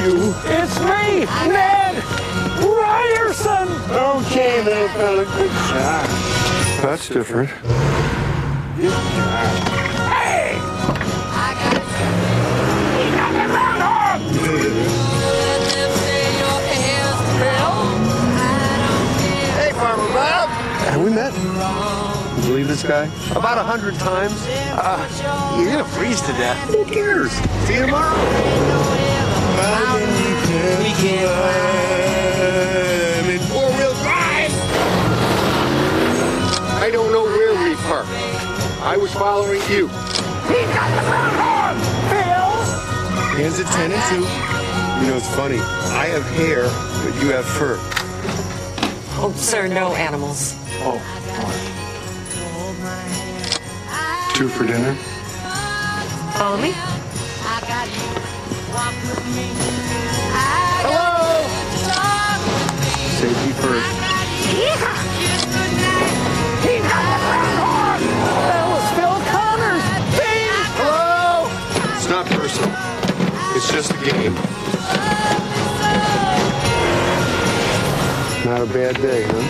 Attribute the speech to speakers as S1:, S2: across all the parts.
S1: you?
S2: It's me, Ned Ryerson.
S1: Okay, little fella, good job. That's different. Good job.
S2: Hey! He got the groundhog!
S1: Hey, Farmer Bob. Have we met? You believe this guy? About 100 times. You're gonna freeze to death. Who cares? See you tomorrow. We can in four-wheel drive. I don't know where we parked. I was following you.
S2: He got the groundhog! Phil!
S1: Hands at 10 and 2. You know, it's funny. I have hair, but you have fur.
S3: Oh, sir, no animals.
S1: Oh. 2 for dinner.
S3: Follow me.
S2: Hello!
S1: Safety first.
S2: Yeah! He got the groundhog! That was Phil Connors! Bing!
S1: Hello! It's not personal. It's just a game. Not a bad day, huh?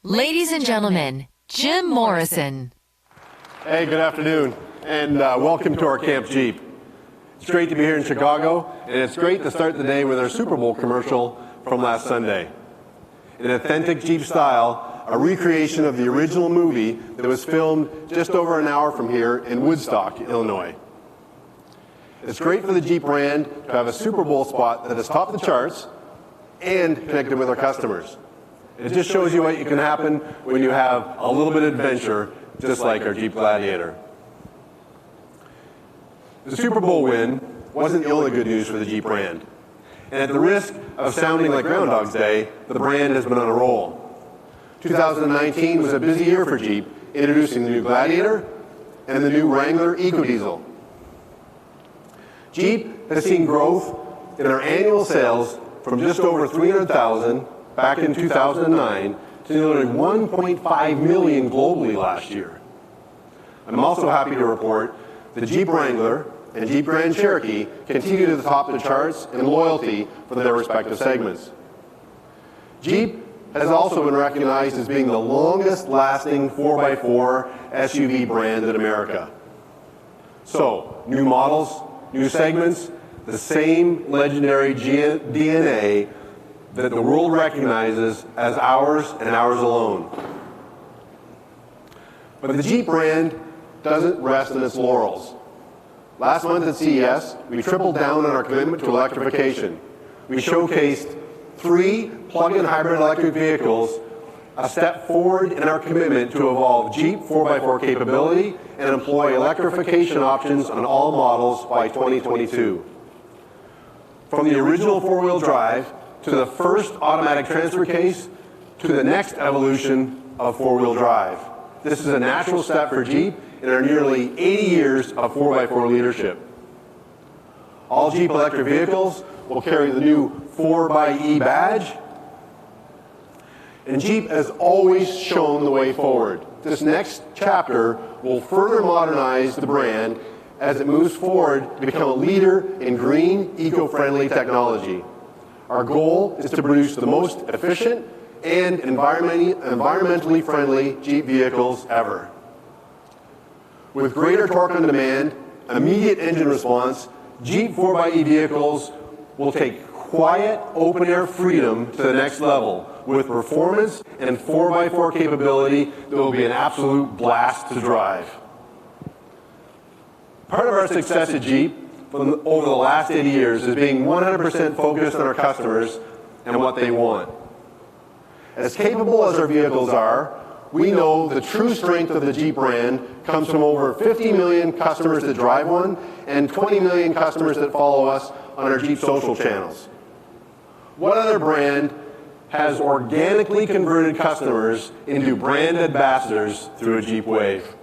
S3: Ladies and gentlemen, Jim Morrison.
S4: Hey, good afternoon, and welcome to our Camp Jeep. It's great to be here in Chicago, and it's great to start the day with our Super Bowl commercial from last Sunday. In authentic Jeep style, a recreation of the original movie that was filmed just over an hour from here in Woodstock, Illinois. It's great for the Jeep brand to have a Super Bowl spot that has topped the charts and connected with our customers. It just shows you what can happen when you have a little bit of adventure, just like our Jeep Gladiator. The Super Bowl win wasn't the only good news for the Jeep brand. And at the risk of sounding like Groundhog's Day, the brand has been on a roll. 2019 was a busy year for Jeep, introducing the new Gladiator and the new Wrangler EcoDiesel. Jeep has seen growth in our annual sales from just over 300,000 back in 2009 to nearly 1.5 million globally last year. I'm also happy to report that Jeep Wrangler and Jeep Grand Cherokee continue to top the charts in loyalty for their respective segments. Jeep has also been recognized as being the longest lasting 4x4 SUV brand in America. So, new models, new segments, the same legendary DNA that the world recognizes as ours and ours alone. But the Jeep brand doesn't rest on its laurels. Last month at CES, we tripled down on our commitment to electrification. We showcased 3 plug-in hybrid electric vehicles, a step forward in our commitment to evolve Jeep 4x4 capability and employ electrification options on all models by 2022. From the original four-wheel drive to the first automatic transfer case, to the next evolution of four-wheel drive. This is a natural step for Jeep in our nearly 80 years of 4x4 leadership. All Jeep electric vehicles will carry the new 4xe badge, and Jeep has always shown the way forward. This next chapter will further modernize the brand as it moves forward to become a leader in green, eco-friendly technology. Our goal is to produce the most efficient and environmentally friendly Jeep vehicles ever. With greater torque on demand, immediate engine response, Jeep 4xe vehicles will take quiet, open-air freedom to the next level with performance and 4x4 capability that will be an absolute blast to drive. Part of our success at Jeep over the last 80 years is being 100% focused on our customers and what they want. As capable as our vehicles are, we know the true strength of the Jeep brand comes from over 50 million customers that drive one and 20 million customers that follow us on our Jeep social channels. What other brand has organically converted customers into brand ambassadors through a Jeep Wave?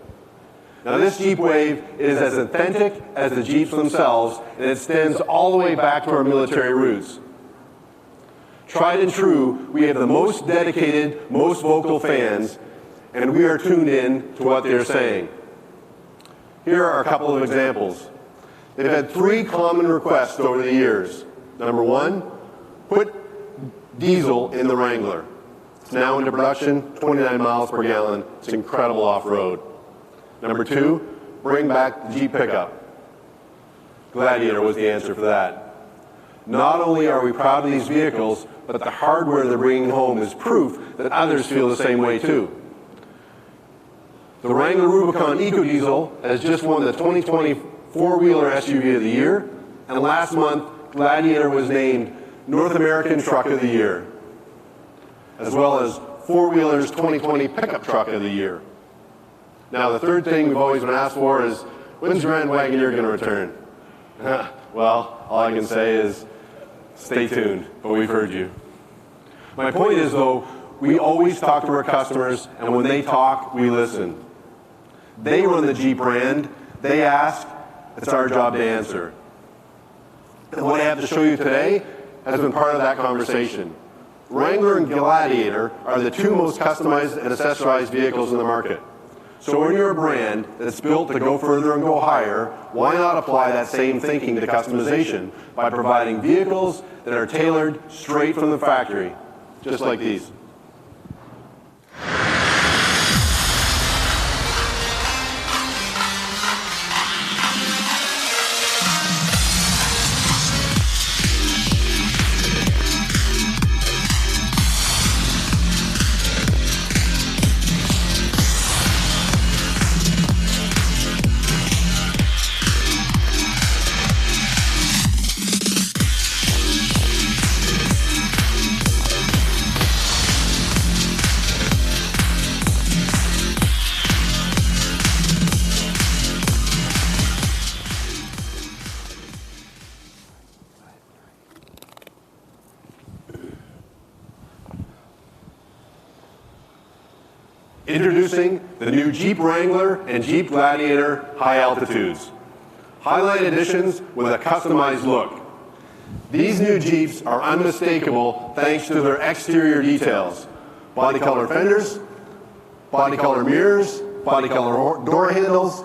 S4: Now this Jeep Wave is as authentic as the Jeeps themselves, and it extends all the way back to our military roots. Tried and true, we have the most dedicated, most vocal fans, and we are tuned in to what they're saying. Here are a couple of examples. They've had 3 common requests over the years. Number 1, put diesel in the Wrangler. It's now into production, 29 miles per gallon. It's incredible off-road. Number 2, bring back the Jeep pickup. Gladiator was the answer for that. Not only are we proud of these vehicles, but the hardware they're bringing home is proof that others feel the same way too. The Wrangler Rubicon EcoDiesel has just won the 2020 Four-Wheeler SUV of the Year, and last month, Gladiator was named North American Truck of the Year, as well as Four-Wheeler's 2020 Pickup Truck of the Year. Now, the third thing we've always been asked for is, when's Grand Wagoneer going to return? Well, all I can say is, stay tuned, but we've heard you. My point is, though, we always talk to our customers, and when they talk, we listen. They run the Jeep brand, they ask, it's our job to answer. And what I have to show you today has been part of that conversation. Wrangler and Gladiator are the 2 most customized and accessorized vehicles in the market. So when you're a brand that's built to go further and go higher, why not apply that same thinking to customization by providing vehicles that are tailored straight from the factory, just like these. Introducing the new Jeep Wrangler and Jeep Gladiator High Altitudes. Highlight editions with a customized look. These new Jeeps are unmistakable thanks to their exterior details. Body color fenders, body color mirrors, body color door handles,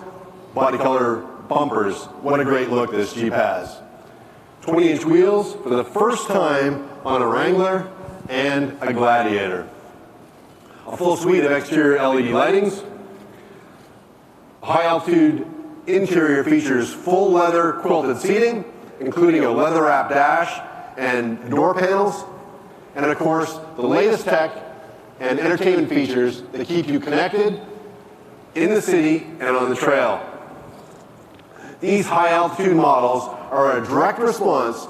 S4: body color bumpers. What a great look this Jeep has. 20-inch wheels for the first time on a Wrangler and a Gladiator. A full suite of exterior LED lightings. High-altitude interior features full leather quilted seating, including a leather-wrapped dash and door panels. And of course, the latest tech and entertainment features that keep you connected in the city and on the trail. These high-altitude models are a direct response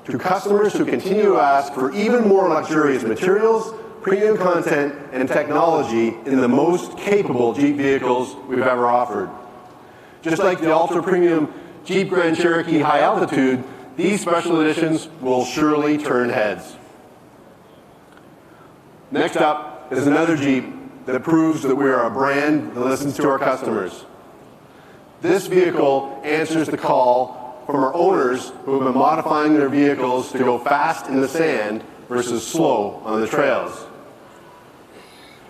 S4: to customers who continue to ask for even more luxurious materials, premium content, and technology in the most capable Jeep vehicles we've ever offered. Just like the ultra-premium Jeep Grand Cherokee High Altitude, these special editions will surely turn heads. Next up is another Jeep that proves that we are a brand that listens to our customers. This vehicle answers the call from our owners who have been modifying their vehicles to go fast in the sand versus slow on the trails.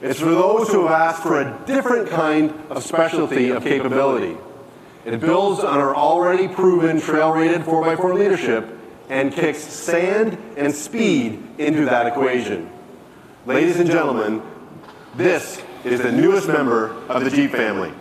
S4: It's for those who have asked for a different kind of specialty of capability. It builds on our already proven trail-rated 4x4 leadership and kicks sand and speed into that equation. Ladies and gentlemen, this is the newest member of the Jeep family.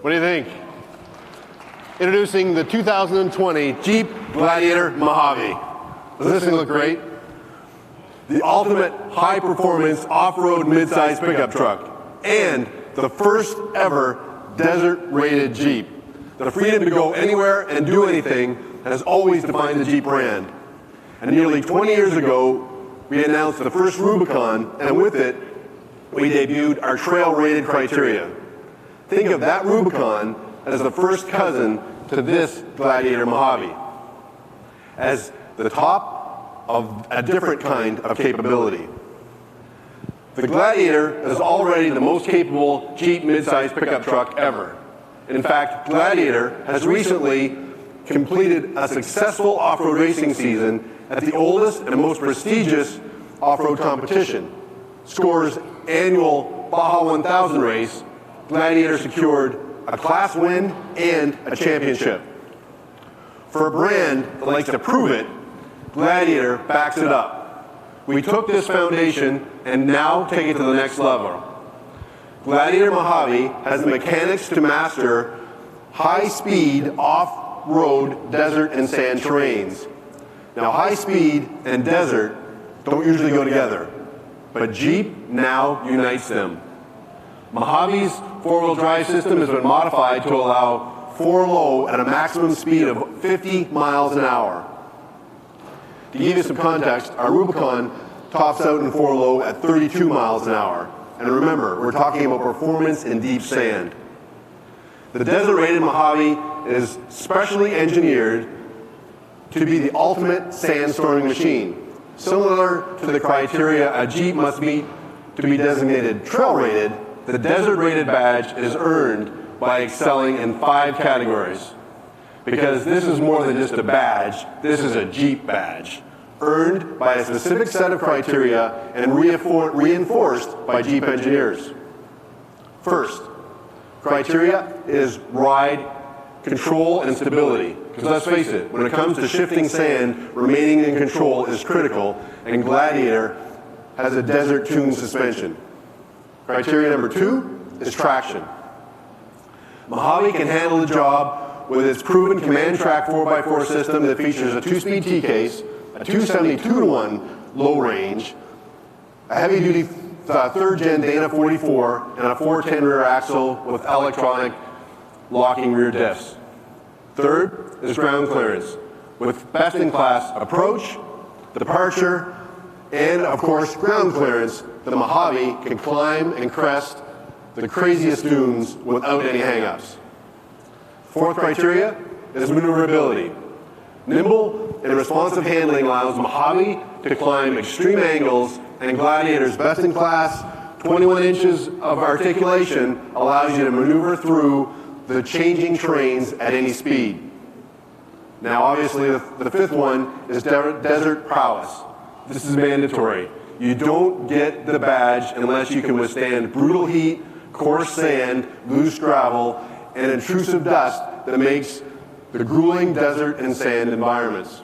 S4: What do you think? Introducing the 2020 Jeep Gladiator Mojave. Does this thing look great? The ultimate high-performance off-road mid-size pickup truck and the first ever desert-rated Jeep. The freedom to go anywhere and do anything has always defined the Jeep brand. And nearly 20 years ago, we announced the first Rubicon, and with it, we debuted our trail-rated criteria. Think of that Rubicon as the first cousin to this Gladiator Mojave, as the top of a different kind of capability. The Gladiator is already the most capable Jeep midsize pickup truck ever. In fact, Gladiator has recently completed a successful off-road racing season at the oldest and most prestigious off-road competition, SCORE's annual Baja 1000 race. Gladiator secured a class win and a championship. For a brand that likes to prove it, Gladiator backs it up. We took this foundation and now take it to the next level. Gladiator Mojave has the mechanics to master high-speed off-road desert and sand terrains. Now, high speed and desert don't usually go together, but Jeep now unites them. Mojave's four-wheel drive system has been modified to allow 4-low at a maximum speed of 50 miles an hour. To give you some context, our Rubicon tops out in 4-low at 32 miles an hour. And remember, we're talking about performance in deep sand. The desert-rated Mojave is specially engineered to be the ultimate sand storing machine. Similar to the criteria a Jeep must meet to be designated trail-rated, the desert-rated badge is earned by excelling in 5 categories. Because this is more than just a badge, this is a Jeep badge, earned by a specific set of criteria and reinforced by Jeep engineers. First, criteria is ride, control, and stability. Because let's face it, when it comes to shifting sand, remaining in control is critical, and Gladiator has a desert-tuned suspension. Criteria number 2 is traction. Mojave can handle the job with its proven Command Track 4x4 system that features a 2-speed T-case, a 272-to-1 low range, a heavy-duty 3rd-gen Dana 44, and a 410 rear axle with electronic locking rear diffs. Third is ground clearance, with best-in-class approach, departure, and of course ground clearance. The Mojave can climb and crest the craziest dunes without any hang-ups. Fourth criteria is maneuverability. Nimble and responsive handling allows Mojave to climb extreme angles, and Gladiator's best-in-class 21 inches of articulation allows you to maneuver through the changing terrains at any speed. Now, obviously, the fifth one is desert prowess. This is mandatory. You don't get the badge unless you can withstand brutal heat, coarse sand, loose gravel, and intrusive dust that makes the grueling desert and sand environments.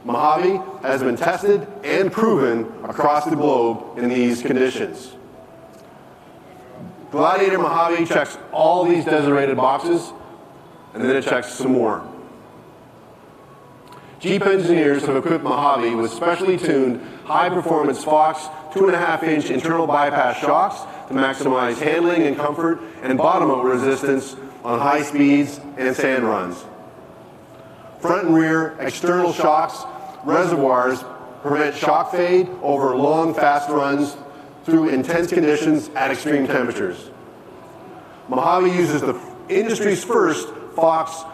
S4: Mojave has been tested and proven across the globe in these conditions. Gladiator Mojave checks all these desert-rated boxes, and then it checks some more. Jeep engineers have equipped Mojave with specially tuned high-performance Fox 2.5-inch internal bypass shocks to maximize handling and comfort and bottom-out resistance on high speeds and sand runs. Front and rear external shocks reservoirs prevent shock fade over long, fast runs through intense conditions at extreme temperatures. Mojave uses the industry's first Fox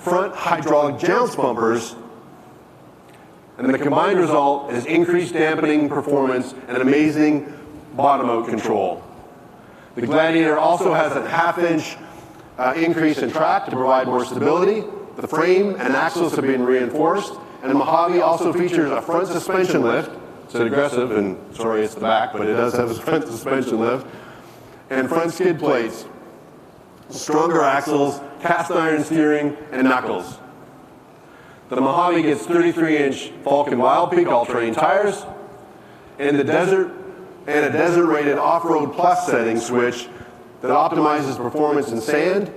S4: front hydraulic jounce bumpers, and the combined result is increased dampening performance and amazing bottom-out control. The Gladiator also has a half-inch increase in track to provide more stability. The frame and axles have been reinforced, and Mojave also features a front suspension lift. It's aggressive, and sorry it's the back, but it does have a front suspension lift, and front skid plates, stronger axles, cast iron steering, and knuckles. The Mojave gets 33-inch Falken Wild Peak all-terrain tires, and a desert-rated off-road plus setting switch that optimizes performance in sand,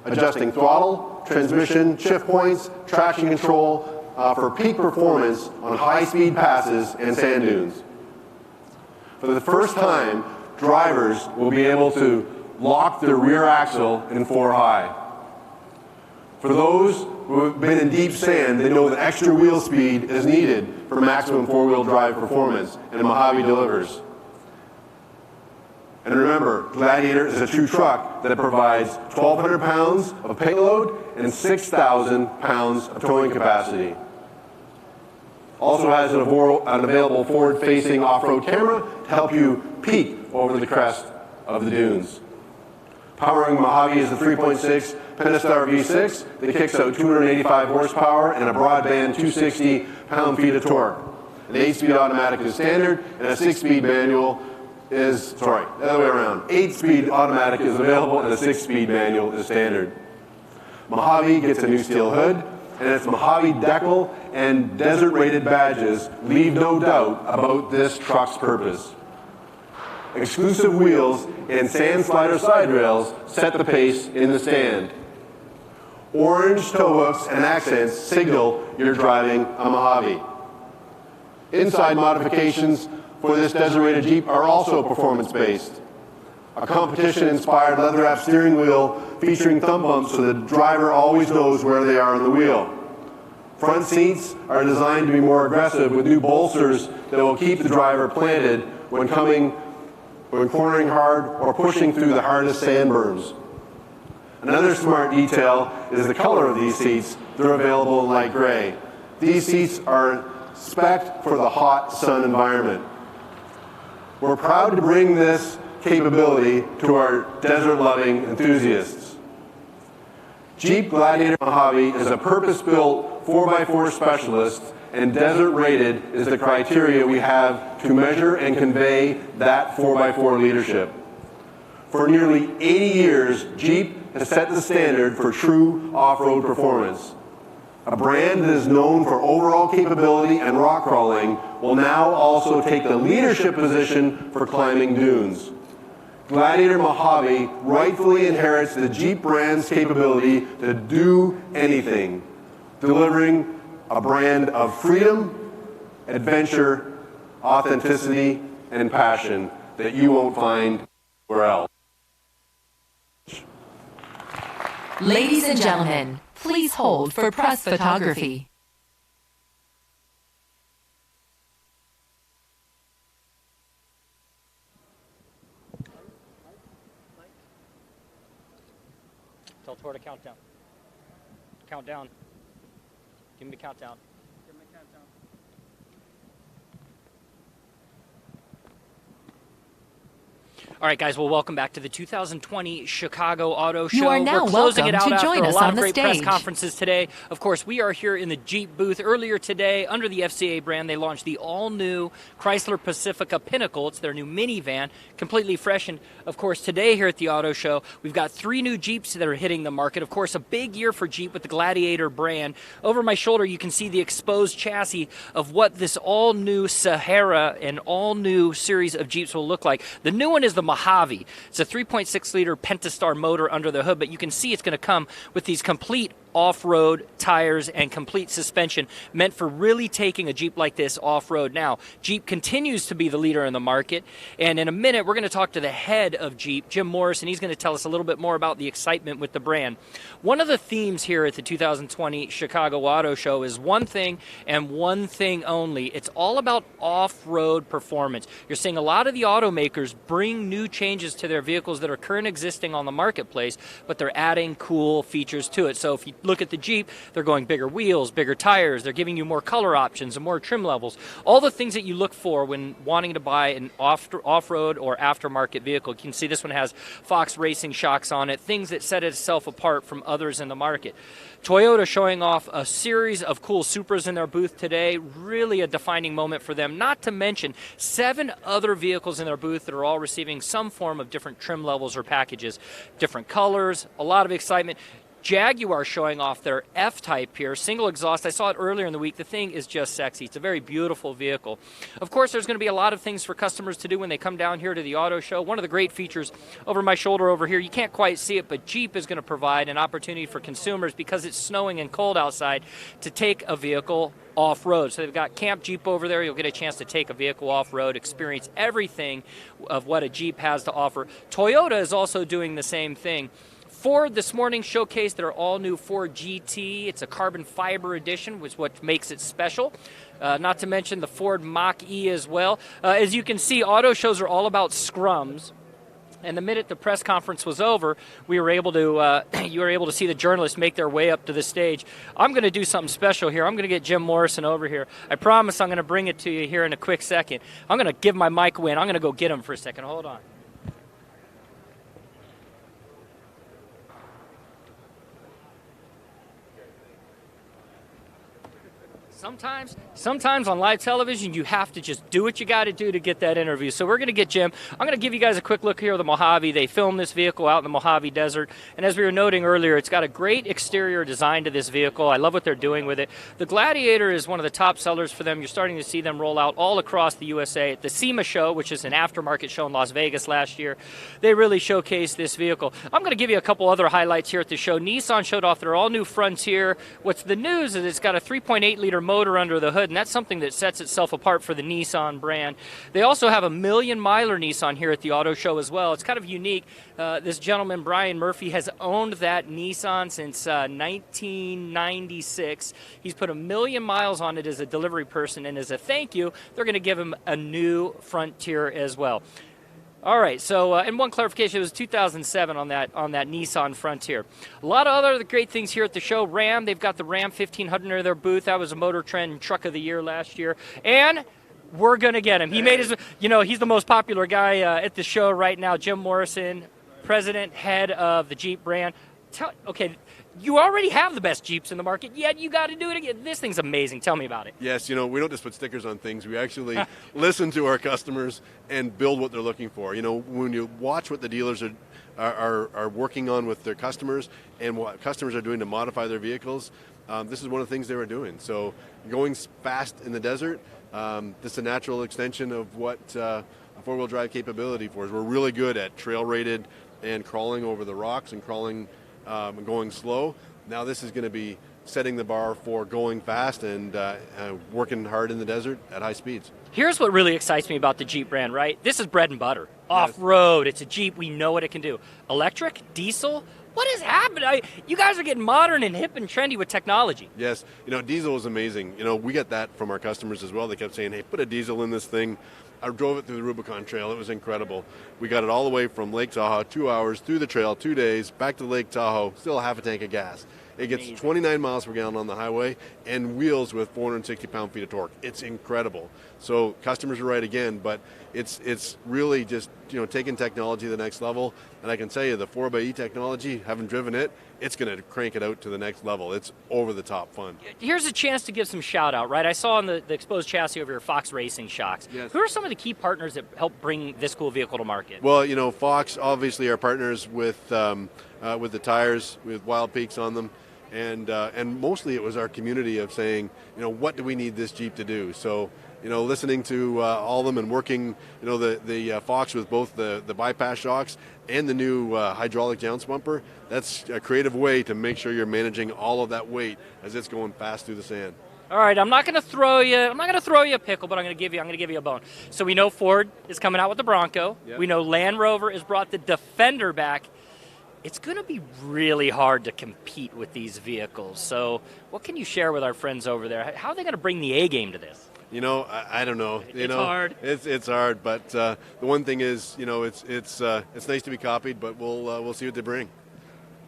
S4: adjusting throttle, transmission, shift points, traction control for peak performance on high-speed passes and sand dunes. For the first time, drivers will be able to lock their rear axle in 4-high. For those who have been in deep sand, they know that extra wheel speed is needed for maximum four-wheel drive performance, and Mojave delivers. And remember, Gladiator is a true truck that provides 1,200 pounds of payload and 6,000 pounds of towing capacity. Also has an available forward-facing off-road camera to help you peek over the crest of the dunes. Powering Mojave is the 3.6 Pentastar V6 that kicks out 285 horsepower and a broadband 260 pound-feet of torque. An 8-speed automatic is standard, and a 6-speed manual is, the other way around. 8-speed automatic is available, and a 6-speed manual is standard. Mojave gets a new steel hood, and its Mojave decal and desert-rated badges leave no doubt about this truck's purpose. Exclusive wheels and sand slider side rails set the pace in the stand. Orange tow hooks and accents signal you're driving a Mojave. Inside modifications for this desert-rated Jeep are also performance-based. A competition-inspired leather-wrapped steering wheel featuring thumb bumps so the driver always knows where they are on the wheel. Front seats are designed to be more aggressive with new bolsters that will keep the driver planted when cornering hard or pushing through the hardest sand berms. Another smart detail is the color of these seats. They're available in light gray. These seats are spec'd for the hot sun environment. We're proud to bring this capability to our desert-loving enthusiasts. Jeep Gladiator Mojave is a purpose-built 4x4 specialist, and desert-rated is the criteria we have to measure and convey that 4x4 leadership. For nearly 80 years, Jeep has set the standard for true off-road performance. A brand that is known for overall capability and rock crawling will now also take the leadership position for climbing dunes. Gladiator Mojave rightfully inherits the Jeep brand's capability to do anything, delivering a brand of freedom, adventure, authenticity, and passion that you won't find anywhere else.
S3: Ladies and gentlemen, please hold for press photography.
S5: Tell Tor to count down. Count down. Give me a countdown. Give me a countdown. All right, guys. Well, welcome back to the 2020 Chicago Auto Show.
S3: You are now
S5: We're closing
S3: welcome
S5: it out
S3: to join
S5: after
S3: us
S5: a lot
S3: on
S5: of
S3: the
S5: great press
S3: stage.
S5: conferences today. Of course, we are here in the Jeep booth. Earlier today, under the FCA brand, they launched the all-new Chrysler Pacifica Pinnacle. It's their new minivan, completely fresh. And, of course, today here at the Auto Show, we've got 3 new Jeeps that are hitting the market. Of course, a big year for Jeep with the Gladiator brand. Over my shoulder, you can see the exposed chassis of what this all-new Sahara and all-new series of Jeeps will look like. The new one is the Mojave. It's a 3.6-liter Pentastar motor under the hood, but you can see it's going to come with these complete off-road tires and complete suspension, meant for really taking a Jeep like this off-road. Now, Jeep continues to be the leader in the market, and in a minute, we're going to talk to the head of Jeep, Jim Morris, and he's going to tell us a little bit more about the excitement with the brand. One of the themes here at the 2020 Chicago Auto Show is one thing and one thing only. It's all about off-road performance. You're seeing a lot of the automakers bring new changes to their vehicles that are currently existing on the marketplace, but they're adding cool features to it. So if you look at the Jeep, they're going bigger wheels, bigger tires, they're giving you more color options and more trim levels. All the things that you look for when wanting to buy an off-road or aftermarket vehicle. You can see this one has Fox Racing shocks on it, things that set itself apart from others in the market. Toyota showing off a series of cool Supras in their booth today, really a defining moment for them, not to mention 7 other vehicles in their booth that are all receiving some form of different trim levels or packages, different colors, a lot of excitement. Jaguar showing off their F-Type here, single exhaust. I saw it earlier in the week. The thing is just sexy. It's a very beautiful vehicle. Of course, there's going to be a lot of things for customers to do when they come down here to the auto show. One of the great features over my shoulder over here, you can't quite see it, but Jeep is going to provide an opportunity for consumers, because it's snowing and cold outside, to take a vehicle off-road. So they've got Camp Jeep over there. You'll get a chance to take a vehicle off-road, experience everything of what a Jeep has to offer. Toyota is also doing the same thing. Ford this morning showcased their all-new Ford GT. It's a carbon fiber edition, which is what makes it special. Not to mention the Ford Mach-E as well. As you can see, auto shows are all about scrums. And the minute the press conference was over, we were able to, you were able to see the journalists make their way up to the stage. I'm going to do something special here. I'm going to get Jim Morrison over here. I promise I'm going to bring it to you here in a quick second. I'm going to give my mic away, and I'm going to go get him for a second. Hold on. Sometimes on live television, you have to just do what you got to do to get that interview. So we're going to get Jim. I'm going to give you guys a quick look here of the Mojave. They filmed this vehicle out in the Mojave Desert. And as we were noting earlier, it's got a great exterior design to this vehicle. I love what they're doing with it. The Gladiator is one of the top sellers for them. You're starting to see them roll out all across the USA. At the SEMA show, which is an aftermarket show in Las Vegas last year, they really showcased this vehicle. I'm going to give you a couple other highlights here at the show. Nissan showed off their all-new Frontier. What's the news is it's got a 3.8-liter motor under the hood, and that's something that sets itself apart for the Nissan brand. They also have a million-miler Nissan here at the auto show as well. It's kind of unique. This gentleman, Brian Murphy, has owned that Nissan since 1996. He's put 1 million miles on it as a delivery person, and as a thank you, they're going to give him a new Frontier as well. All right, so, and one clarification, it was 2007 on that Nissan Frontier. A lot of other great things here at the show. Ram, they've got the Ram 1500 in their booth. That was a Motor Trend Truck of the Year last year. And we're going to get him. He made his, he's the most popular guy at the show right now. Jim Morrison, president, head of the Jeep brand. Okay, you already have the best Jeeps in the market, yet you got to do it again. This thing's amazing. Tell me about it.
S4: Yes, we don't just put stickers on things. We actually listen to our customers and build what they're looking for. When you watch what the dealers are working on with their customers and what customers are doing to modify their vehicles, this is one of the things they were doing. So going fast in the desert, this is a natural extension of what a four-wheel drive capability for us. We're really good at trail-rated and crawling over the rocks and crawling going slow. Now this is going to be setting the bar for going fast and working hard in the desert at high speeds.
S5: Here's what really excites me about the Jeep brand, right? This is bread and butter. Off-road, it's a Jeep. We know what it can do. Electric, diesel, what is happening? You guys are getting modern and hip and trendy with technology.
S4: Yes, diesel is amazing. We get that from our customers as well. They kept saying, hey, put a diesel in this thing. I drove it through the Rubicon Trail. It was incredible. We got it all the way from Lake Tahoe, 2 hours, through the trail, 2 days, back to Lake Tahoe, still half a tank of gas. It gets 29 miles per gallon on the highway and wheels with 460 pound-feet of torque. It's incredible. So customers are right again, but it's really just taking technology to the next level. And I can tell you the 4xe technology, having driven it, it's going to crank it out to the next level. It's over-the-top fun. Here's
S5: a chance to give some shout-out, right? I saw on the exposed chassis over here, Fox Racing Shocks.
S4: Yes.
S5: Who are some of the key partners that help bring this cool vehicle to market?
S4: Well, Fox obviously are partners with the tires, with Wild Peaks on them. And mostly it was our community of saying, what do we need this Jeep to do? So, listening to all of them and working, the Fox with both the bypass shocks and the new hydraulic jounce bumper, that's a creative way to make sure you're managing all of that weight as it's going fast through the sand.
S5: All right, I'm not going to throw you a pickle, but I'm going to give you a bone. So we know Ford is coming out with the Bronco. Yep. We know Land Rover has brought the Defender back. It's going to be really hard to compete with these vehicles. So what can you share with our friends over there? How are they going to bring the A game to this?
S4: I don't know.
S5: It's hard.
S4: It's hard, but the one thing is, it's nice to be copied, but we'll see what they bring.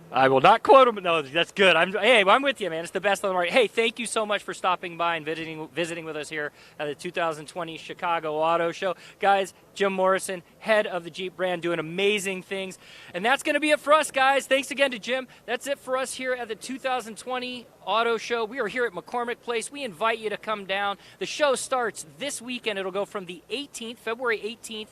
S5: I will not quote him. No, that's good. I'm with you, man. It's the best on the market. Hey, thank you so much for stopping by and visiting with us here at the 2020 Chicago Auto Show. Guys, Jim Morrison, head of the Jeep brand, doing amazing things. And that's going to be it for us, guys. Thanks again to Jim. That's it for us here at the 2020 Auto Show. We are here at McCormick Place. We invite you to come down. The show starts this weekend. It'll go from the 18th, February 8th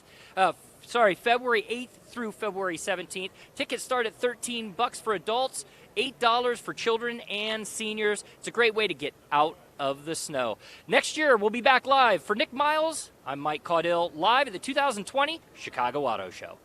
S5: through February 17th. Tickets start at $13 for adults $8 for children and seniors. It's a great way to get out of the snow. Next year, we'll be back live. For Nick Miles, I'm Mike Caudill, live at the 2020 Chicago Auto Show.